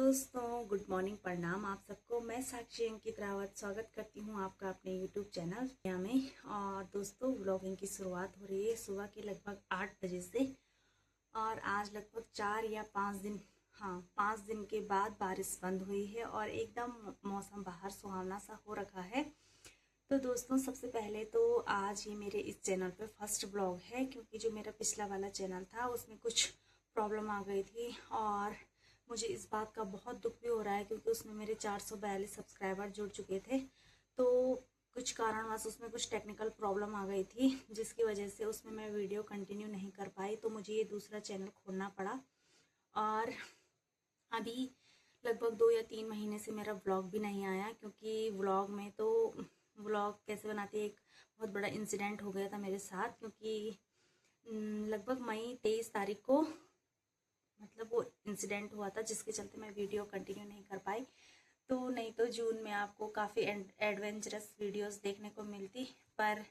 दोस्तों, good morning, प्रणाम आप सबको। मैं साक्षी अंकित रावत स्वागत करती हूँ आपका अपने यूट्यूब चैनल में। और दोस्तों, व्लॉगिंग की शुरुआत हो रही है सुबह के लगभग 8 बजे से। और आज लगभग 4 या 5 दिन, हाँ 5 दिन के बाद बारिश बंद हुई है और एकदम मौसम बाहर सुहावना सा हो रखा है। तो दोस्तों, सबसे पहले तो आज ये मेरे इस चैनल पे फर्स्ट ब्लॉग है, क्योंकि जो मेरा पिछला वाला चैनल था उसमें कुछ प्रॉब्लम आ गई थी और मुझे इस बात का बहुत दुख भी हो रहा है, क्योंकि उसमें मेरे 442 सब्सक्राइबर जुड़ चुके थे। तो कुछ कारणवश उसमें कुछ टेक्निकल प्रॉब्लम आ गई थी, जिसकी वजह से उसमें मैं वीडियो कंटिन्यू नहीं कर पाई। तो मुझे ये दूसरा चैनल खोलना पड़ा। और अभी लगभग 2 या 3 महीने से मेरा व्लॉग भी नहीं आया, क्योंकि व्लॉग कैसे बनाते, एक बहुत बड़ा इंसिडेंट हो गया था मेरे साथ। क्योंकि लगभग मई 23 तारीख को मतलब वो इंसिडेंट हुआ था, जिसके चलते मैं वीडियो कंटिन्यू नहीं कर पाई। तो नहीं तो जून में आपको काफ़ी एडवेंचरस वीडियोस देखने को मिलती, पर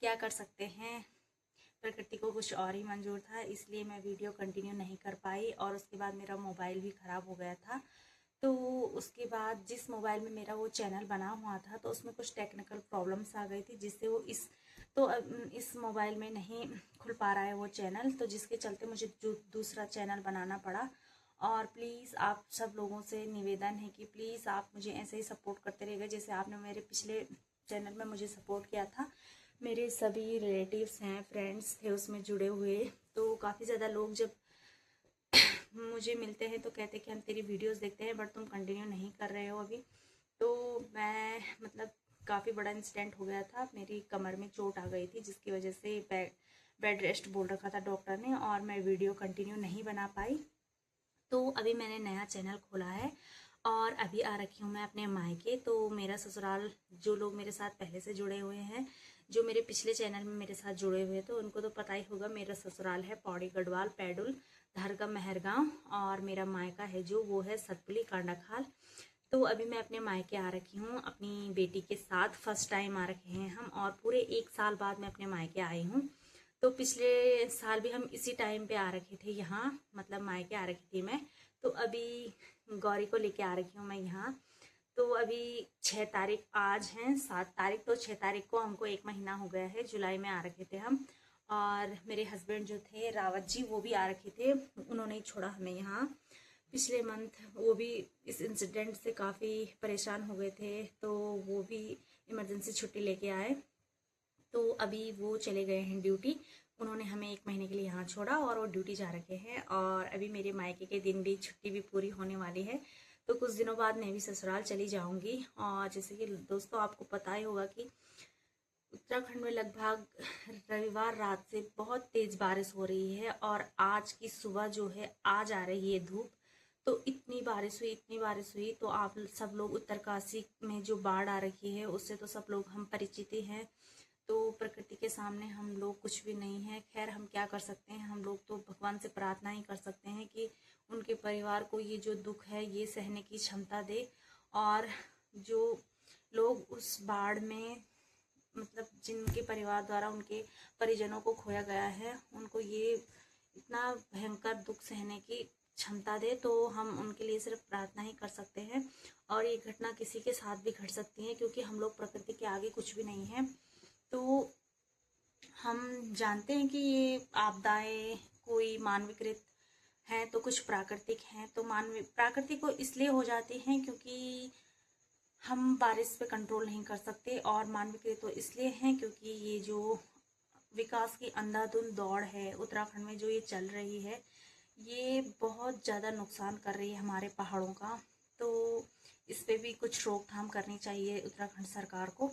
क्या कर सकते हैं, प्रकृति को कुछ और ही मंजूर था, इसलिए मैं वीडियो कंटिन्यू नहीं कर पाई। और उसके बाद मेरा मोबाइल भी ख़राब हो गया था। तो उसके बाद जिस मोबाइल में मेरा वो चैनल बना हुआ था, तो उसमें कुछ टेक्निकल प्रॉब्लम्स आ गई थी, जिससे वो इस मोबाइल में नहीं खुल पा रहा है वो चैनल। तो जिसके चलते मुझे दूसरा चैनल बनाना पड़ा। और प्लीज़ आप सब लोगों से निवेदन है कि प्लीज़ आप मुझे ऐसे ही सपोर्ट करते रहिएगा, जैसे आपने मेरे पिछले चैनल में मुझे सपोर्ट किया था। मेरे सभी रिलेटिव्स हैं, फ्रेंड्स थे उसमें जुड़े हुए। तो काफ़ी ज़्यादा लोग जब मुझे मिलते हैं तो कहते हैं कि हम तेरी वीडियोस देखते हैं, बट तुम कंटिन्यू नहीं कर रहे हो अभी। तो मैं मतलब काफ़ी बड़ा इंसिडेंट हो गया था, मेरी कमर में चोट आ गई थी, जिसकी वजह से बेड रेस्ट बोल रखा था डॉक्टर ने, और मैं वीडियो कंटिन्यू नहीं बना पाई। तो अभी मैंने नया चैनल खोला है और अभी आ रखी हूँ मैं अपने मायके। तो मेरा ससुराल, जो लोग मेरे साथ पहले से जुड़े हुए हैं, जो मेरे पिछले चैनल में मेरे साथ जुड़े हुए थे, उनको तो पता ही होगा। मेरा ससुराल है पौड़ी गढ़वाल पैडुल धरगम मेहरगांव, और मेरा मायका है जो वो है सतपुली कांडाखाल। तो अभी मैं अपने मायके आ रखी हूँ अपनी बेटी के साथ। फर्स्ट टाइम आ रखे हैं हम, और पूरे 1 साल बाद मैं अपने मायके आई हूँ। तो पिछले साल भी हम इसी टाइम पे आ रखे थे यहाँ, मतलब मायके आ रखी थी मैं। तो अभी गौरी को लेके आ रखी हूँ मैं यहाँ। तो अभी 6 तारीख आज है, 7 तारीख, तो 6 तारीख को हमको 1 महीना हो गया है। जुलाई में आ रखे थे हम। और मेरे हस्बैंड जो थे रावत जी, वो भी आ रखे थे। उन्होंने ही छोड़ा हमें यहाँ पिछले मंथ। वो भी इस इंसिडेंट से काफ़ी परेशान हो गए थे, तो वो भी इमरजेंसी छुट्टी लेके आए। तो अभी वो चले गए हैं ड्यूटी। उन्होंने हमें 1 महीने के लिए यहाँ छोड़ा और वो ड्यूटी जा रखे हैं। और अभी मेरे मायके के दिन भी, छुट्टी भी पूरी होने वाली है। तो कुछ दिनों बाद मैं भी ससुराल चली जाऊंगी। और जैसे कि दोस्तों आपको पता ही होगा कि उत्तराखंड में लगभग रविवार रात से बहुत तेज़ बारिश हो रही है, और आज की सुबह जो है, आज आ रही है धूप। तो इतनी बारिश हुई, इतनी बारिश हुई। तो आप सब लोग उत्तरकाशी में जो बाढ़ आ रखी है, उससे तो सब लोग हम परिचित ही हैं। तो प्रकृति के सामने हम लोग कुछ भी नहीं है। खैर, हम क्या कर सकते हैं, हम लोग तो भगवान से प्रार्थना ही कर सकते हैं कि उनके परिवार को ये जो दुख है ये सहने की क्षमता दे। और जो लोग उस बाढ़ में, मतलब जिनके परिवार द्वारा उनके परिजनों को खोया गया है, उनको ये इतना भयंकर दुख सहने की क्षमता दे। तो हम उनके लिए सिर्फ प्रार्थना ही कर सकते हैं। और ये घटना किसी के साथ भी घट सकती है, क्योंकि हम लोग प्रकृति के आगे कुछ भी नहीं है। तो हम जानते हैं कि ये आपदाएं कोई मानवीकृत हैं तो कुछ प्राकृतिक हैं। तो मानवीय प्राकृतिक को इसलिए हो जाती हैं क्योंकि हम बारिश पे कंट्रोल नहीं कर सकते, और मानवीकृत तो इसलिए हैं क्योंकि ये जो विकास की अंधाधुंध दौड़ है उत्तराखंड में जो ये चल रही है, ये बहुत ज़्यादा नुकसान कर रही है हमारे पहाड़ों का। तो इस पे भी कुछ रोकथाम करनी चाहिए उत्तराखंड सरकार को।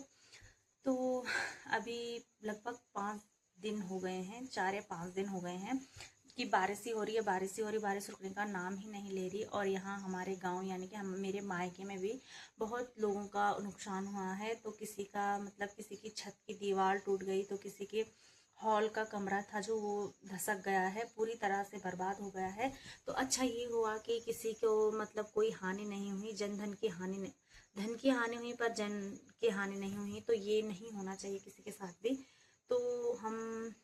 तो अभी लगभग 5 दिन हो गए हैं, 4 या 5 दिन हो गए हैं कि बारिश ही हो रही है, बारिश ही हो रही, बारिश रुकने का नाम ही नहीं ले रही। और यहाँ हमारे गांव, यानी कि हम मेरे मायके में भी बहुत लोगों का नुकसान हुआ है। तो किसी का मतलब किसी की छत की दीवार टूट गई, तो किसी के हॉल का कमरा था जो वो धसक गया है, पूरी तरह से बर्बाद हो गया है। तो अच्छा ये हुआ कि किसी को मतलब कोई हानि नहीं हुई, जनधन की हानि नहीं, धन की हानि हुई पर जन की हानि नहीं हुई। तो ये नहीं होना चाहिए किसी के साथ भी। तो हम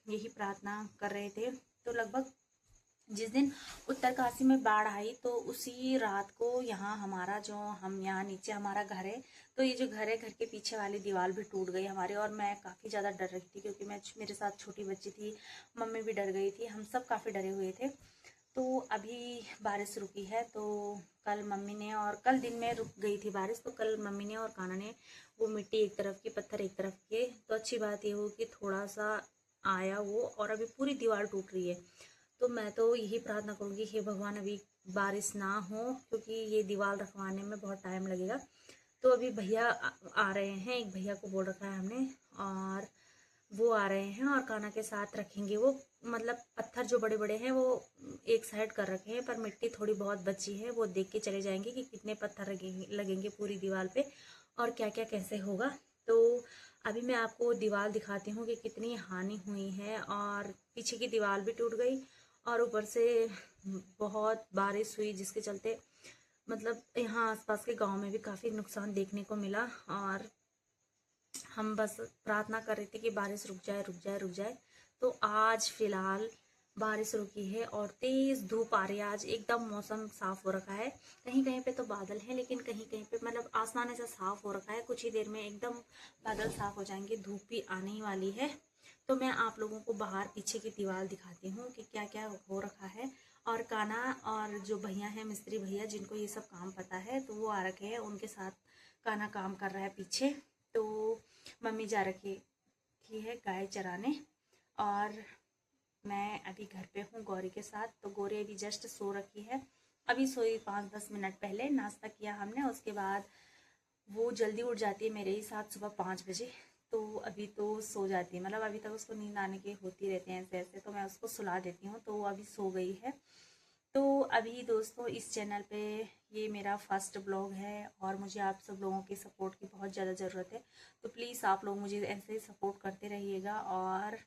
यही प्रार्थना कर रहे थे। तो लगभग जिस दिन उत्तरकाशी में बाढ़ आई तो उसी रात को यहाँ हमारा जो हम यहाँ नीचे हमारा घर है, तो ये जो घर है, घर के पीछे वाली दीवार भी टूट गई हमारे। और मैं काफ़ी ज़्यादा डर रही थी क्योंकि मेरे साथ छोटी बच्ची थी, मम्मी भी डर गई थी, हम सब काफ़ी डरे हुए थे। तो अभी बारिश रुकी है, तो कल मम्मी ने, और कल दिन में रुक गई थी बारिश, तो कल मम्मी ने और कान्हा ने वो मिट्टी एक तरफ की, पत्थर एक तरफ के, तो अच्छी बात ये हो कि थोड़ा सा आया वो, और अभी पूरी दीवार टूट रही है। तो मैं तो यही प्रार्थना करूँगी, हे भगवान अभी बारिश ना हो, क्योंकि ये दीवार रखवाने में बहुत टाइम लगेगा। तो अभी भैया आ रहे हैं, एक भैया को बोल रखा है हमने, और वो आ रहे हैं और कान्हा के साथ रखेंगे वो, मतलब पत्थर जो बड़े बड़े हैं वो एक साइड कर रखे हैं, पर मिट्टी थोड़ी बहुत बची है, वो देख के चले जाएंगे कि कितने पत्थर लगेंगे पूरी दीवार पे और क्या क्या कैसे होगा। तो अभी मैं आपको दीवार दिखाती हूँ कि कितनी हानि हुई है, और पीछे की दीवार भी टूट गई, और ऊपर से बहुत बारिश हुई जिसके चलते मतलब यहाँ आसपास के गांव में भी काफ़ी नुकसान देखने को मिला। और हम बस प्रार्थना कर रहे थे कि बारिश रुक जाए रुक जाए रुक जाए। तो आज फिलहाल बारिश रुकी है और तेज़ धूप आ रही है। आज एकदम मौसम साफ हो रखा है, कहीं कहीं पे तो बादल है, लेकिन कहीं कहीं पे मतलब आसमान ऐसा साफ हो रखा है, कुछ ही देर में एकदम बादल साफ हो जाएंगे, धूप भी आने ही वाली है। तो मैं आप लोगों को बाहर पीछे की दीवार दिखाती हूँ कि क्या क्या हो रखा है। और कान्हा और जो भैया हैं, मिस्त्री भैया, जिनको ये सब काम पता है, तो वो आ रखे हैं, उनके साथ कान्हा काम कर रहा है पीछे। तो मम्मी जा रखी है गाय चराने, और मैं अभी घर पे हूँ गौरी के साथ। तो गौरी अभी जस्ट सो रखी है, अभी सोई 5-10 मिनट पहले, नाश्ता किया हमने, उसके बाद वो जल्दी उठ जाती है मेरे ही साथ सुबह 5 बजे। तो अभी तो सो जाती है, मतलब अभी तक उसको नींद आने के होती रहते हैं ऐसे ऐसे, तो मैं उसको सुला देती हूँ, तो वो अभी सो गई है। तो अभी दोस्तों इस चैनल पे ये मेरा फर्स्ट ब्लॉग है, और मुझे आप सब लोगों की सपोर्ट की बहुत ज़्यादा ज़रूरत है। तो प्लीज़ आप लोग मुझे ऐसे ही सपोर्ट करते रहिएगा और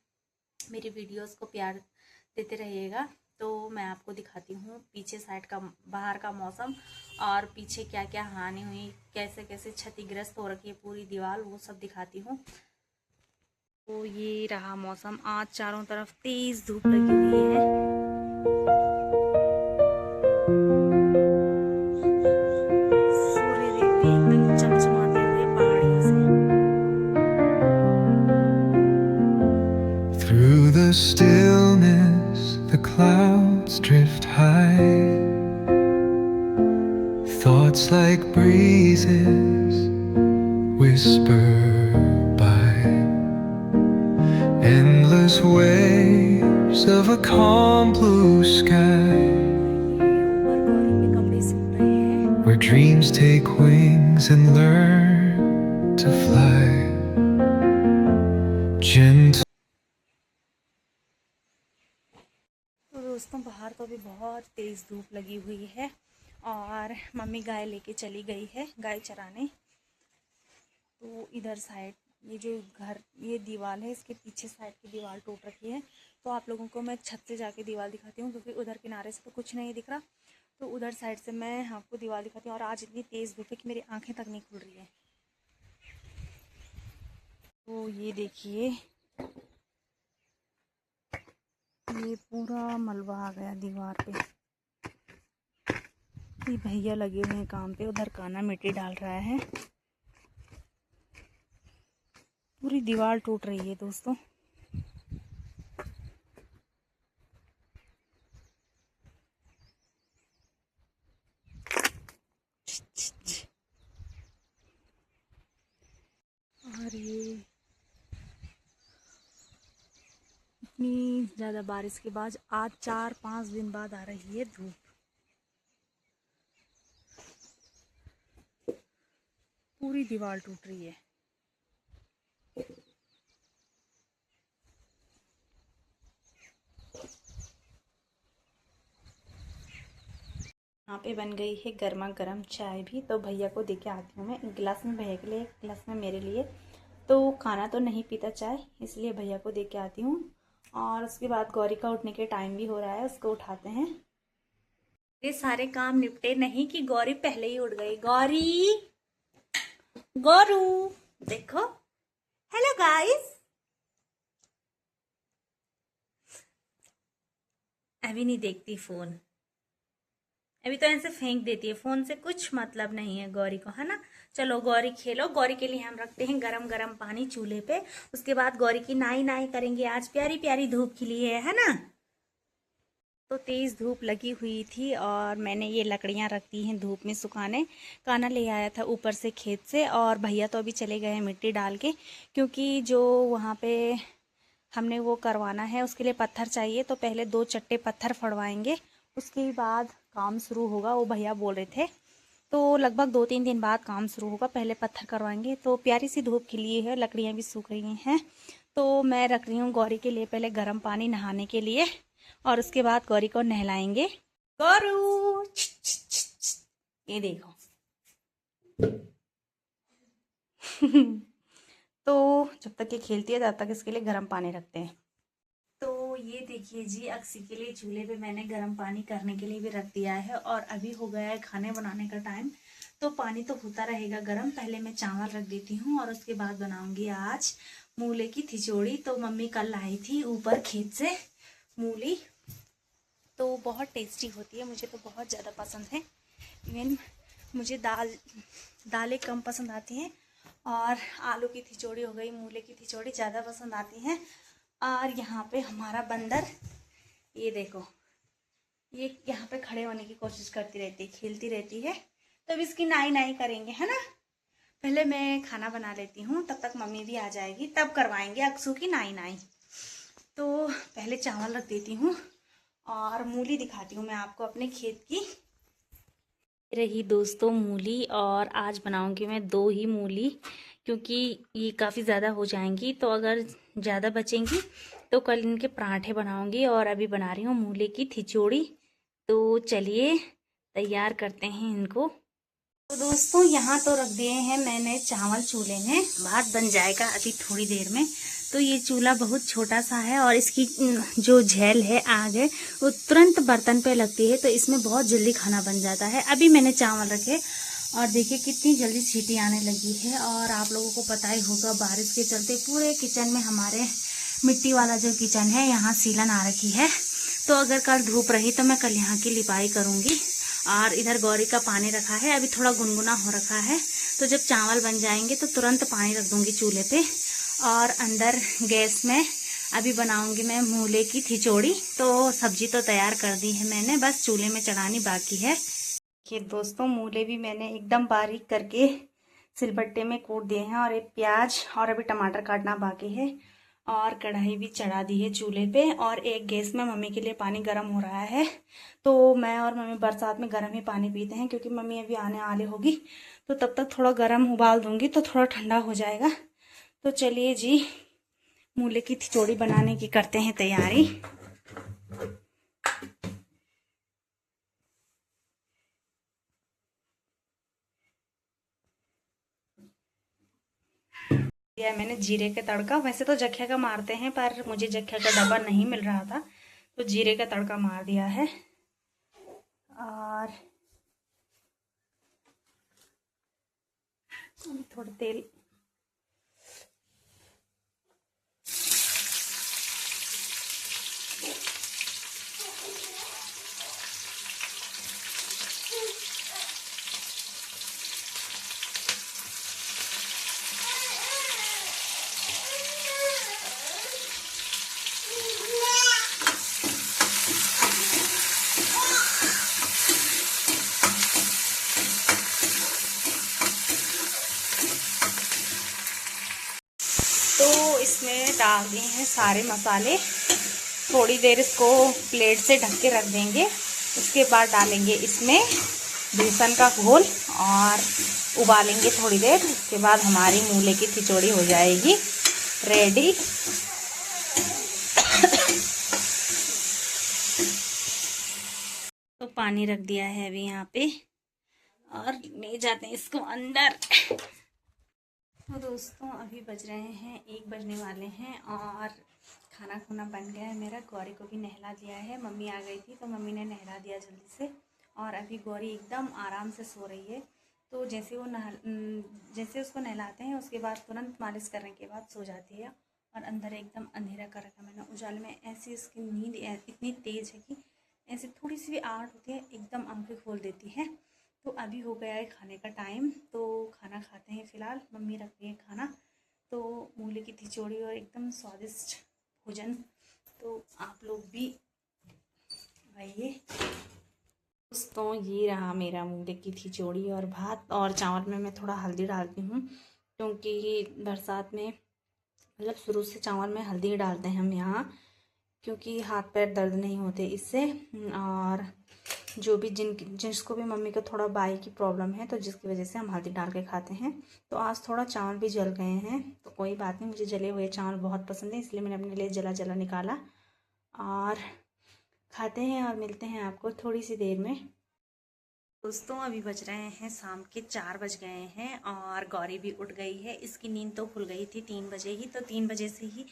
मेरी वीडियोस को प्यार देते रहिएगा। तो मैं आपको दिखाती हूँ पीछे साइड का, बाहर का मौसम, और पीछे क्या क्या हानि हुई, कैसे कैसे क्षतिग्रस्त हो रखी है पूरी दीवार, वो सब दिखाती हूँ। तो ये रहा मौसम, आज चारों तरफ तेज़ धूप लगी हुई है। Through the stillness, the clouds drift high. Thoughts like breezes whisper by. Endless waves of a calm blue sky, where dreams take wings and learn to fly. Gentle. तो दोस्तों बाहर तो अभी बहुत तेज़ धूप लगी हुई है, और मम्मी गाय लेके चली गई है गाय चराने। तो इधर साइड ये जो घर, ये दीवार है, इसके पीछे साइड की दीवार टूट रखी है। तो आप लोगों को मैं छत से जाके दीवार दिखाती हूँ, क्योंकि उधर किनारे से तो कुछ नहीं दिख रहा, तो उधर साइड से मैं आपको दीवार दिखाती हूँ। और आज इतनी तेज़ धूप है कि मेरी आँखें तक नहीं खुल रही है। तो ये देखिए, ये पूरा मलबा आ गया दीवार पे। ये भैया लगे हुए हैं काम पे, उधर कान्हा मिट्टी डाल रहा है। पूरी दीवार टूट रही है दोस्तों। और ये इतनी ज़्यादा बारिश के बाद आज 4-5 दिन बाद आ रही है धूप। पूरी दीवार टूट रही है। यहाँ पे बन गई है गर्मा गर्म चाय भी, तो भैया को दे के आती हूँ मैं, एक गिलास में भैया के लिए, एक गिलास में मेरे लिए। तो खाना तो नहीं पीता चाय, इसलिए भैया को दे के आती हूँ। और उसके बाद गौरी का उठने के टाइम भी हो रहा है, उसको उठाते हैं। ये सारे काम निपटे नहीं कि गौरी पहले ही उठ गई। गौरी, गौरू देखो, हेलो गाइस, अभी नहीं देखती फोन, अभी तो ऐसे फेंक देती है। फोन से कुछ मतलब नहीं है गौरी को, है ना। चलो गौरी खेलो। गौरी के लिए हम रखते हैं गरम गरम पानी चूल्हे पे। उसके बाद गौरी की नाई नाई करेंगे। आज प्यारी प्यारी धूप खिली है ना। तो तेज़ धूप लगी हुई थी और मैंने ये लकड़ियाँ रख दी हैं धूप में सुखाने। कान्हा ले आया था ऊपर से खेत से, और भैया तो अभी चले गए हैं मिट्टी डाल के, क्योंकि जो वहाँ पे हमने वो करवाना है उसके लिए पत्थर चाहिए। तो पहले 2 चट्टे पत्थर फड़वाएंगे, उसके बाद काम शुरू होगा, वो भैया बोल रहे थे। तो लगभग 2-3 दिन बाद काम शुरू होगा, पहले पत्थर करवाएंगे। तो प्यारी सी धूप खिली है, लकड़ियाँ भी सूख रही हैं। तो मैं रख रही हूँ गौरी के लिए पहले गर्म पानी नहाने के लिए, और उसके बाद गौरी को नहलाएंगे। गौरू ये देखो। तो जब तक ये खेलती है तब तक इसके लिए गर्म पानी रखते हैं। तो ये देखिए जी, अक्सी के लिए चूल्हे पे मैंने गर्म पानी करने के लिए भी रख दिया है, और अभी हो गया है खाने बनाने का टाइम। तो पानी तो होता रहेगा गर्म। पहले मैं चावल रख देती हूँ, और उसके बाद बनाऊंगी आज मूले की खिचड़ी। तो मम्मी कल लाई थी ऊपर खेत से मूली, तो बहुत टेस्टी होती है, मुझे तो बहुत ज़्यादा पसंद है। इवन मुझे दालें कम पसंद आती हैं, और आलू की खिचड़ी हो गई, मूले की खिचड़ी ज़्यादा पसंद आती हैं। और यहाँ पे हमारा बंदर, ये देखो, ये यहाँ पे खड़े होने की कोशिश करती रहती है, खेलती रहती है। तो अब इसकी नाई नाई करेंगे, है ना। पहले मैं खाना बना लेती हूँ, तब तक मम्मी भी आ जाएगी, तब करवाएंगे अक्सू की नाई नाई। तो पहले चावल रख देती हूँ, और मूली दिखाती हूँ मैं आपको अपने खेत की। रही दोस्तों मूली, और आज बनाऊंगी मैं 2 ही मूली, क्योंकि ये काफ़ी ज़्यादा हो जाएंगी। तो अगर ज़्यादा बचेंगी तो कल इनके पराठे बनाऊंगी, और अभी बना रही हूँ मूली की खिचड़ी। तो चलिए तैयार करते हैं इनको। तो दोस्तों यहाँ तो रख दिए हैं मैंने चावल चूल्हे में, भात बन जाएगा अभी थोड़ी देर में। तो ये चूल्हा बहुत छोटा सा है, और इसकी जो झैल है, आग है, वो तुरंत बर्तन पे लगती है, तो इसमें बहुत जल्दी खाना बन जाता है। अभी मैंने चावल रखे, और देखिए कितनी जल्दी सीटी आने लगी है। और आप लोगों को पता ही होगा, बारिश के चलते पूरे किचन में, हमारे मिट्टी वाला जो किचन है यहाँ सीलन आ रखी है। तो अगर कल धूप रही तो मैं कल यहाँ की लिपाई करूँगी। और इधर गौरी का पानी रखा है, अभी थोड़ा गुनगुना हो रखा है। तो जब चावल बन जाएंगे तो तुरंत पानी रख दूंगी चूल्हे पे। और अंदर गैस में अभी बनाऊंगी मैं मूले की खिचड़ी। तो सब्जी तो तैयार कर दी है मैंने, बस चूल्हे में चढ़ानी बाकी है। ये दोस्तों मूले भी मैंने एकदम बारीक करके सिलबट्टे में कूट दिए हैं, और एक प्याज और अभी टमाटर काटना बाकी है। और कढ़ाई भी चढ़ा दी है चूल्हे पे, और एक गैस में मम्मी के लिए पानी गर्म हो रहा है। तो मैं और मम्मी बरसात में गर्म ही पानी पीते हैं, क्योंकि मम्मी अभी आने वाली होगी, तो तब तक थोड़ा गर्म उबाल दूंगी तो थोड़ा ठंडा हो जाएगा। तो चलिए जी, मूले की खिचड़ी बनाने की करते हैं तैयारी। दिया मैंने जीरे का तड़का। वैसे तो जख्या का मारते हैं, पर मुझे जख्या का डब्बा नहीं मिल रहा था, तो जीरे का तड़का मार दिया है। और थोड़ा तेल, तो इसमें डाल दिए हैं सारे मसाले। थोड़ी देर इसको प्लेट से ढक के रख देंगे। उसके बाद डालेंगे इसमें बेसन का घोल, और उबालेंगे थोड़ी देर। उसके बाद हमारी मूले की खिचड़ी हो जाएगी रेडी। तो पानी रख दिया है अभी यहाँ पे, और ले जाते हैं इसको अंदर। तो दोस्तों अभी बज रहे हैं 1 बजने वाले हैं, और खाना खुना बन गया है मेरा। गौरी को भी नहला दिया है, मम्मी आ गई थी तो मम्मी ने नहला दिया जल्दी से। और अभी गौरी एकदम आराम से सो रही है। तो जैसे उसको नहलाते हैं उसके बाद तुरंत मालिश करने के बाद सो जाती है। और अंदर एकदम अंधेरा कर रखा मैंने, उजाले में ऐसी इसकी नींद इतनी तेज़ है कि ऐसे थोड़ी सी भी आहट होती है एकदम आंखें खोल देती है। तो अभी हो गया है खाने का टाइम, तो खाना खाते हैं। फ़िलहाल मम्मी रख रही है खाना, तो मूली की खिचड़ी और एकदम स्वादिष्ट भोजन। तो आप लोग भी आइए। दोस्तों ये रहा मेरा मूली की खिचड़ी और भात, और चावल में मैं थोड़ा हल्दी डालती हूँ क्योंकि बरसात में मतलब शुरू से चावल में हल्दी ही डालते हैं हम यहाँ, क्योंकि हाथ पैर दर्द नहीं होते इससे। और जो भी जिसको भी मम्मी को थोड़ा बाई की प्रॉब्लम है, तो जिसकी वजह से हम हल्दी डाल के खाते हैं। तो आज थोड़ा चावल भी जल गए हैं, तो कोई बात नहीं, मुझे जले हुए चावल बहुत पसंद है, इसलिए मैंने अपने लिए जला जला निकाला। और खाते हैं और मिलते हैं आपको थोड़ी सी देर में। दोस्तों अभी बज रहे हैं शाम के 4 बज गए हैं और गौरी भी उठ गई है। इसकी नींद तो खुल गई थी 3 बजे ही, तो 3 बजे से ही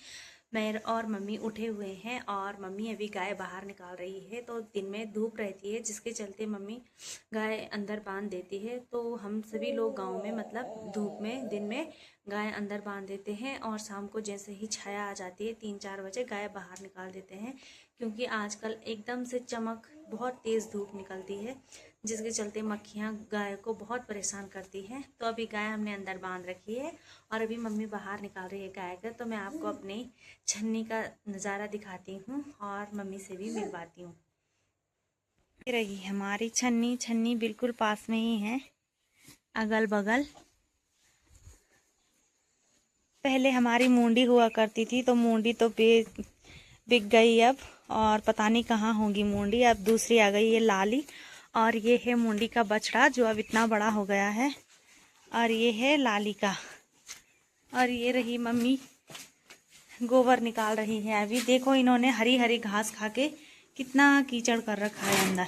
मैं और मम्मी उठे हुए हैं। और मम्मी अभी गाय बाहर निकाल रही है, तो दिन में धूप रहती है जिसके चलते मम्मी गाय अंदर बांध देती है। तो हम सभी लोग गांव में मतलब धूप में दिन में गाय अंदर बांध देते हैं, और शाम को जैसे ही छाया आ जाती है 3-4 बजे गाय बाहर निकाल देते हैं, क्योंकि आजकल एकदम से चमक बहुत तेज़ धूप निकलती है, जिसके चलते मक्खियाँ गाय को बहुत परेशान करती हैं। तो अभी गाय हमने अंदर बांध रखी है और अभी मम्मी बाहर निकाल रही है गाय का। तो मैं आपको अपनी छन्नी का नज़ारा दिखाती हूँ और मम्मी से भी मिलवाती हूँ। ये रही हमारी छन्नी। छन्नी बिल्कुल पास में ही है, अगल बगल। पहले हमारी मूंडी हुआ करती थी, तो मूंडी तो बिक गई अब, और पता नहीं कहाँ होगी मूंडी। अब दूसरी आ गई है लाली, और ये है मूंडी का बछड़ा जो अब इतना बड़ा हो गया है, और ये है लाली का। और ये रही मम्मी गोबर निकाल रही है। अभी देखो इन्होंने हरी हरी घास खा के कितना कीचड़ कर रखा है अंदर।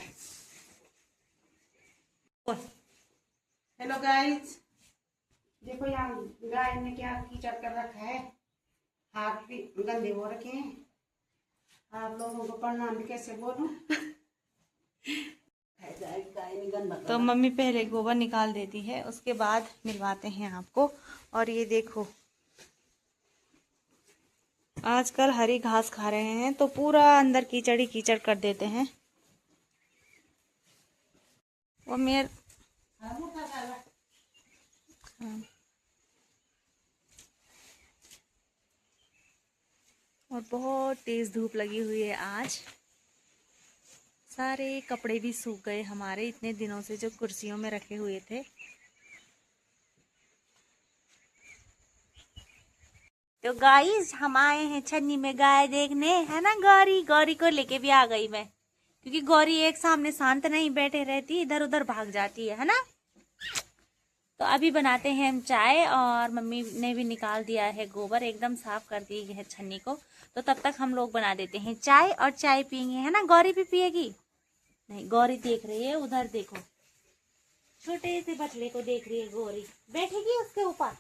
हेलो गाइस, देखो यहाँ गाय ने क्या कीचड़ कर रखा है, हाथ भी गंदे हो रखे हैं। आप लोगों को प्रणाम कैसे बोलूं? गाय ने गंदा तो मम्मी पहले गोबर निकाल देती है, उसके बाद मिलवाते हैं आपको। और ये देखो आजकल हरी घास खा रहे हैं, तो पूरा अंदर कीचड़ ही कीचड़ कर देते हैं। वो मेरे और बहुत तेज धूप लगी हुई है आज। सारे कपड़े भी सूख गए हमारे इतने दिनों से जो कुर्सियों में रखे हुए थे। तो गाइस हम आए हैं छन्नी में गाय देखने, है ना। गौरी गौरी को लेके भी आ गई मैं, क्योंकि गौरी एक सामने शांत नहीं बैठे रहती, इधर उधर भाग जाती है ना। तो अभी बनाते हैं हम चाय, और मम्मी ने भी निकाल दिया है गोबर, एकदम साफ कर दी है छन्नी को। तो तब तक हम लोग बना देते हैं चाय, और चाय पियेंगे, है ना। गौरी भी पिएगी। नहीं, गौरी देख रही है उधर, देखो छोटे से बछड़े को देख रही है गौरी, बैठेगी उसके ऊपर।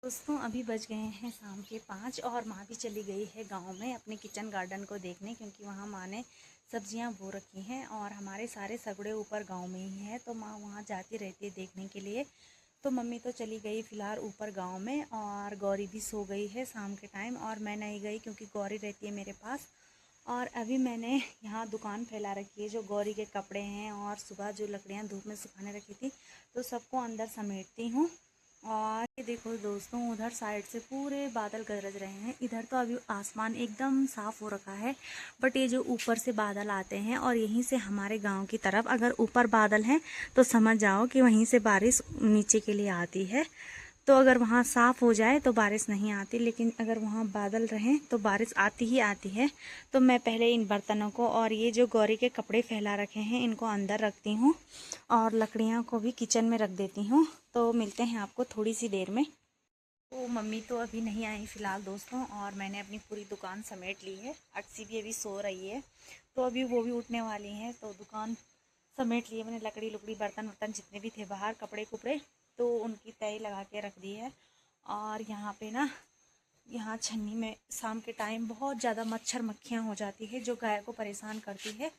दोस्तों अभी बज गए हैं शाम के 5, और माँ भी चली गई है गांव में अपने किचन गार्डन को देखने, क्योंकि वहाँ माँ ने सब्जियां बो रखी हैं, और हमारे सारे सगड़े ऊपर गांव में ही है, तो माँ वहाँ जाती रहती है देखने के लिए। तो मम्मी तो चली गई फ़िलहाल ऊपर गांव में, और गौरी भी सो गई है शाम के टाइम, और मैं नहीं गई क्योंकि गौरी रहती है मेरे पास। और अभी मैंने यहाँ दुकान फैला रखी है, जो गौरी के कपड़े हैं, और सुबह जो लकड़ियाँ धूप में सुखाने रखी थी, तो सबको अंदर समेटती हूँ। और ये देखो दोस्तों उधर साइड से पूरे बादल गरज रहे हैं। इधर तो अभी आसमान एकदम साफ़ हो रखा है, बट ये जो ऊपर से बादल आते हैं, और यहीं से हमारे गांव की तरफ अगर ऊपर बादल हैं तो समझ जाओ कि वहीं से बारिश नीचे के लिए आती है। तो अगर वहाँ साफ़ हो जाए तो बारिश नहीं आती, लेकिन अगर वहाँ बादल रहें तो बारिश आती ही आती है। तो मैं पहले इन बर्तनों को और ये जो गौरी के कपड़े फैला रखे हैं इनको अंदर रखती हूँ, और लकड़ियाँ को भी किचन में रख देती हूँ। तो मिलते हैं आपको थोड़ी सी देर में। तो मम्मी तो अभी नहीं आई फ़िलहाल दोस्तों, और मैंने अपनी पूरी दुकान समेट ली है। अक्सी भी अभी सो रही है, तो अभी वो भी उठने वाली हैं, तो दुकान समेट लिए मैंने। लकड़ी लुकड़ी बर्तन वर्तन जितने भी थे बाहर, कपड़े कुपड़े, तो उनकी तय लगा के रख दी है। और यहाँ पे ना, यहाँ छन्नी में शाम के टाइम बहुत ज़्यादा मच्छर मक्खियाँ हो जाती है, जो गाय को परेशान करती है।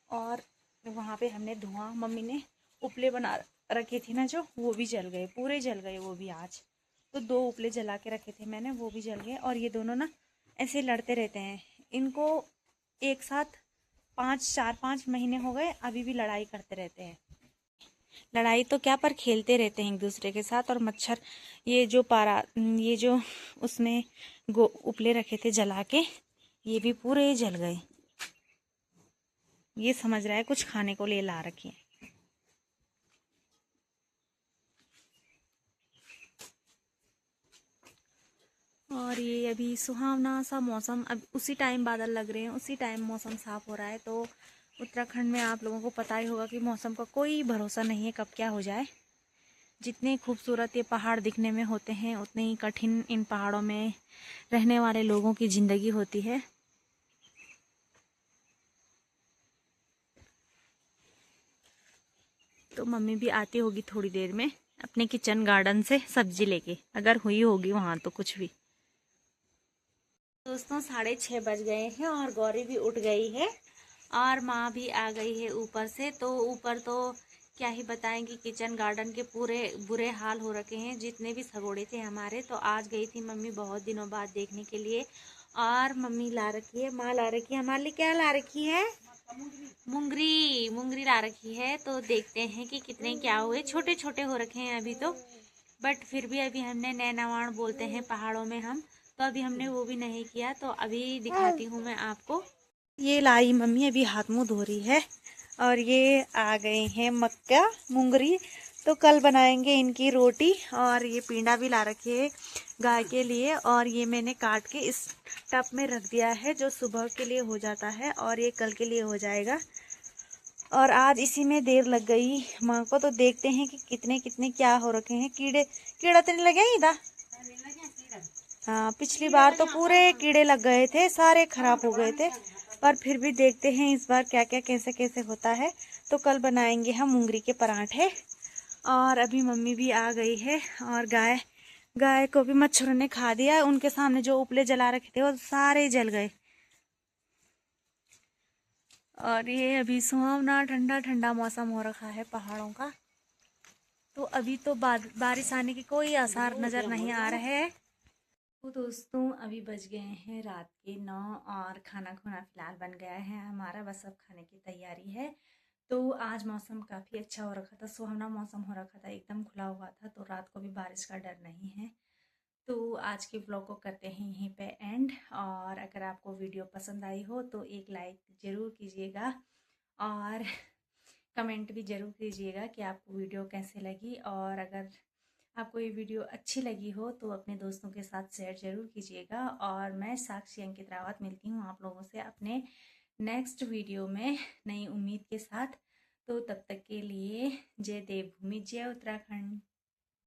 और वहाँ पे हमने धुआं, मम्मी ने उपले बना रखे थे ना जो, वो भी जल गए, पूरे जल गए वो भी आज। तो 2 उपले जला के रखे थे मैंने, वो भी जल गए। और ये दोनों ना ऐसे लड़ते रहते हैं, इनको एक साथ 4-5 महीने हो गए, अभी भी लड़ाई करते रहते हैं। लड़ाई तो क्या, पर खेलते रहते हैं एक दूसरे के साथ। और मच्छर, ये जो उसमें उपले रखे थे जला के, ये भी पूरे जल गए। ये समझ रहा है कुछ खाने को ले ला रखे हैं। और ये अभी सुहावना सा मौसम, अब उसी टाइम बादल लग रहे हैं, उसी टाइम मौसम साफ हो रहा है। तो उत्तराखंड में आप लोगों को पता ही होगा कि मौसम का कोई भरोसा नहीं है, कब क्या हो जाए। जितने खूबसूरत ये पहाड़ दिखने में होते हैं, उतने ही कठिन इन पहाड़ों में रहने वाले लोगों की ज़िंदगी होती है। तो मम्मी भी आती होगी थोड़ी देर में अपने किचन गार्डन से सब्जी लेके, अगर हुई होगी वहाँ तो कुछ भी। दोस्तों 6:30 बज गए हैं और गौरी भी उठ गई है और माँ भी आ गई है ऊपर से। तो ऊपर तो क्या ही बताएंगी, किचन गार्डन के पूरे बुरे हाल हो रखे हैं, जितने भी सगोड़े थे हमारे। तो आज गई थी मम्मी बहुत दिनों बाद देखने के लिए, और मम्मी ला रखी है, माँ ला रखी है हमारे लिए। क्या ला रखी है? मुंगरी ला रखी है। तो देखते हैं कि कितने क्या हुए। छोटे छोटे हो रखे हैं अभी तो, बट फिर भी अभी हमने नैनावाण बोलते हैं पहाड़ों में हम, तो अभी हमने वो भी नहीं किया। तो अभी दिखाती हूँ मैं आपको। ये लाई मम्मी अभी हाथ मुंह धो रही है, और ये आ गई है मक्का मुंगरी। तो कल बनाएंगे इनकी रोटी। और ये पींडा भी ला रखी है गाय के लिए, और ये मैंने काट के इस टब में रख दिया है, जो सुबह के लिए हो जाता है और ये कल के लिए हो जाएगा। और आज इसी में देर लग गई माँ को। तो देखते हैं कि कितने कितने क्या हो रखे हैं। कीड़ा तो नहीं लगे इधर? हाँ, पिछली बार तो पूरे कीड़े लग गए थे, सारे खराब हो गए थे। पर फिर भी देखते हैं इस बार क्या क्या कैसे कैसे होता है। तो कल बनाएंगे हम मुंगरी के पराठे। और अभी मम्मी भी आ गई है, और गाय को भी मच्छरों ने खा दिया। उनके सामने जो उपले जला रखे थे वो सारे जल गए। और ये अभी सुहावना ठंडा ठंडा मौसम हो रखा है पहाड़ों का। तो अभी तो बारिश आने की कोई आसार नज़र नहीं आ रहे हैं। तो दोस्तों अभी बज गए हैं रात के 9, और खाना फिलहाल बन गया है हमारा, बस अब खाने की तैयारी है। तो आज मौसम काफ़ी अच्छा हो रखा था, सुहावना मौसम हो रखा था, एकदम खुला हुआ था। तो रात को भी बारिश का डर नहीं है। तो आज के ब्लॉग को करते हैं यहीं पे एंड। और अगर आपको वीडियो पसंद आई हो तो एक लाइक ज़रूर कीजिएगा, और कमेंट भी ज़रूर कीजिएगा कि आपको वीडियो कैसे लगी। और अगर आपको ये वीडियो अच्छी लगी हो तो अपने दोस्तों के साथ शेयर ज़रूर कीजिएगा। और मैं साक्षी अंकित रावत मिलती हूँ आप लोगों से अपने नेक्स्ट वीडियो में नई उम्मीद के साथ। तो तब तक के लिए जय देवभूमि, जय उत्तराखंड।